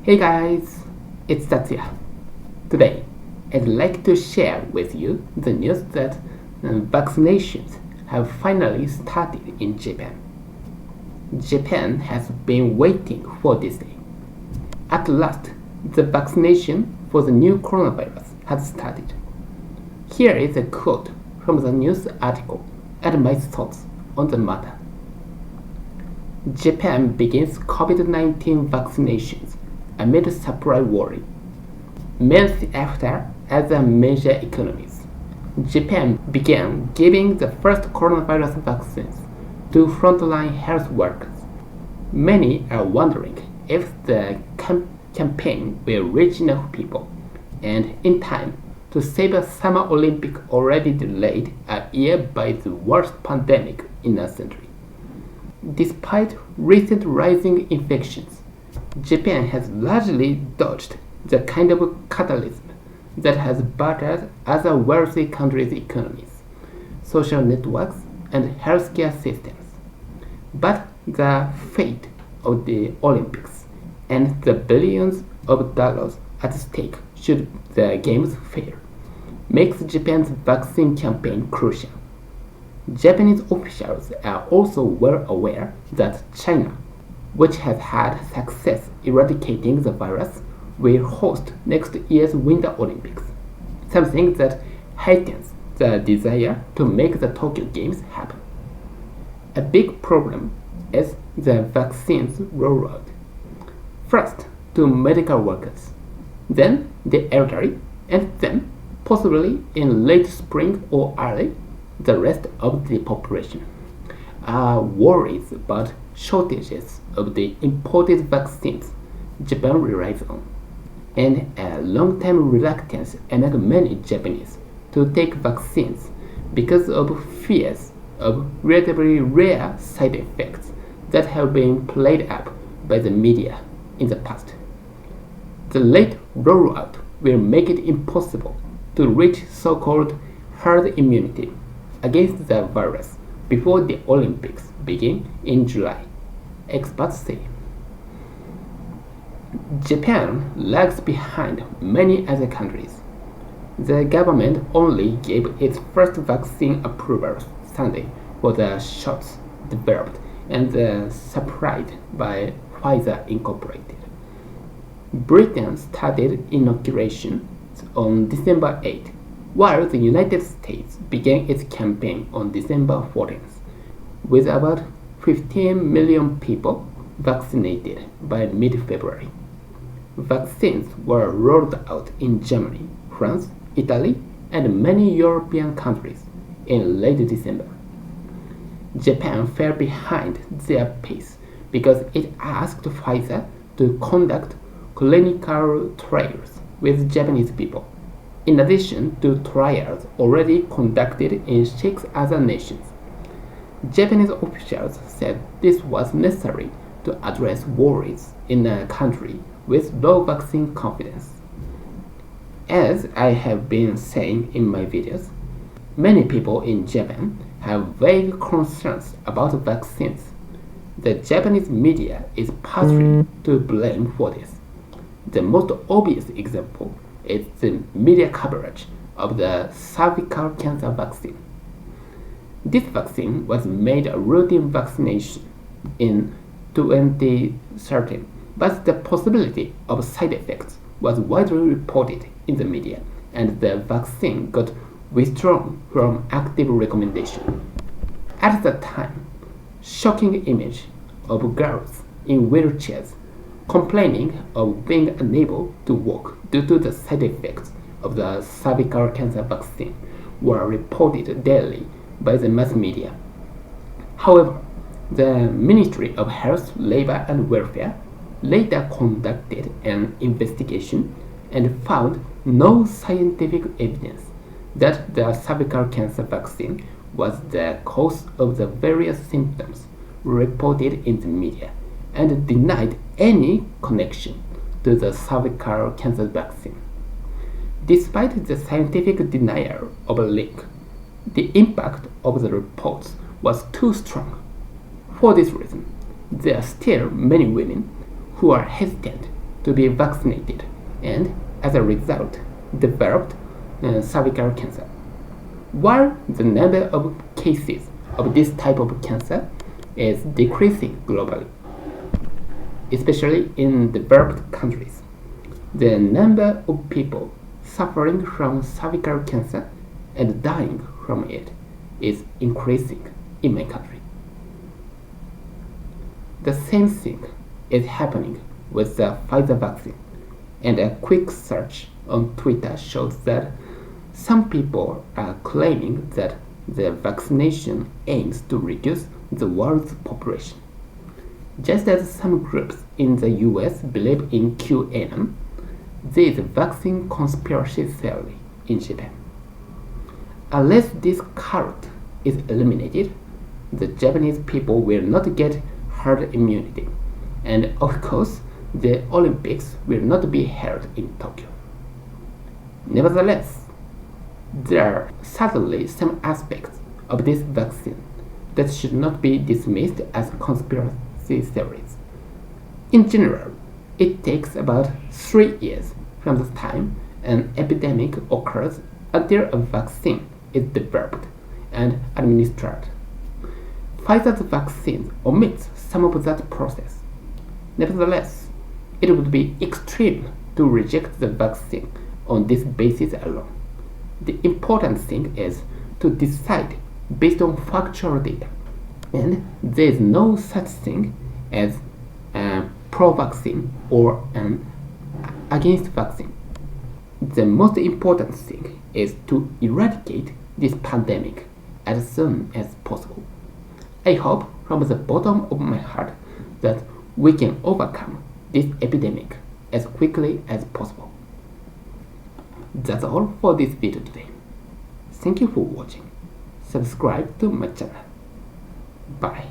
Hey guys, it's Tatsuya. Today, I'd like to share with you the news that vaccinations have finally started in Japan. Japan has been waiting for this day. At last, the vaccination for the new coronavirus has started. Here is a quote from the news article and my thoughts on the matter. Japan begins COVID-19 vaccinations amid supply worry. Months after other major economies, Japan began giving the first coronavirus vaccines to frontline health workers. Many are wondering if the campaign will reach enough people and in time to save a Summer Olympic already delayed a year by the worst pandemic in a century. Despite recent rising infections, Japan has largely dodged the kind of catalyst that has battered other wealthy countries' economies, social networks, and healthcare systems. But the fate of the Olympics and the billions of dollars at stake should the Games fail makes Japan's vaccine campaign crucial. Japanese officials are also well aware that China, which has had success eradicating the virus, will host next year's Winter Olympics, something that heightens the desire to make the Tokyo Games happen. A big problem is the vaccines rollout. First to medical workers, then the elderly, and then, possibly in late spring or early, the rest of the population. Worries about shortages of the imported vaccines Japan relies on, and a long-time reluctance among many Japanese to take vaccines because of fears of relatively rare side effects that have been played up by the media in the past. The late rollout will make it impossible to reach so-called herd immunity against the virus before the Olympics begin in July, experts say. Japan lags behind many other countries. The government only gave its first vaccine approvals Sunday for the shots developed and supplied by Pfizer Incorporated. Britain started inoculation on December 8, while the United States began its campaign on December 14th, with about 15 million people vaccinated by mid-February. Vaccines were rolled out in Germany, France, Italy, and many European countries in late December. Japan fell behind their pace because it asked Pfizer to conduct clinical trials with Japanese people, in addition to trials already conducted in 6 other nations. Japanese officials said this was necessary to address worries in a country with low vaccine confidence. As I have been saying in my videos, many people in Japan have vague concerns about vaccines. The Japanese media is partly to blame for this. The most obvious example is the media coverage of the cervical cancer vaccine. This vaccine was made a routine vaccination in 2013, but the possibility of side effects was widely reported in the media, and the vaccine got withdrawn from active recommendation. At the time, shocking image of girls in wheelchairs complaining of being unable to walk due to the side effects of the cervical cancer vaccine were reported daily by the mass media. However, the Ministry of Health, Labor and Welfare later conducted an investigation and found no scientific evidence that the cervical cancer vaccine was the cause of the various symptoms reported in the media and denied any connection to the cervical cancer vaccine. Despite the scientific denial of a link, the impact of the reports was too strong. For this reason, there are still many women who are hesitant to be vaccinated and, as a result, developed cervical cancer. While the number of cases of this type of cancer is decreasing globally, especially in developed countries, the number of people suffering from cervical cancer and dying from it is increasing in my country. The same thing is happening with the Pfizer vaccine, and a quick search on Twitter shows that some people are claiming that the vaccination aims to reduce the world's population. Just as some groups in the US believe in QAnon, there is a vaccine conspiracy theory in Japan. Unless this cult is eliminated, the Japanese people will not get herd immunity, and of course, the Olympics will not be held in Tokyo. Nevertheless, there are certainly some aspects of this vaccine that should not be dismissed as conspiracy theories. In general, it takes about 3 years from the time an epidemic occurs until a vaccine is developed and administered. Pfizer's vaccine omits some of that process. Nevertheless, it would be extreme to reject the vaccine on this basis alone. The important thing is to decide based on factual data, and there is no such thing as pro-vaccine or against vaccine. The most important thing is to eradicate this pandemic as soon as possible. I hope from the bottom of my heart that we can overcome this epidemic as quickly as possible. That's all for this video today. Thank you for watching. Subscribe to my channel. Bye.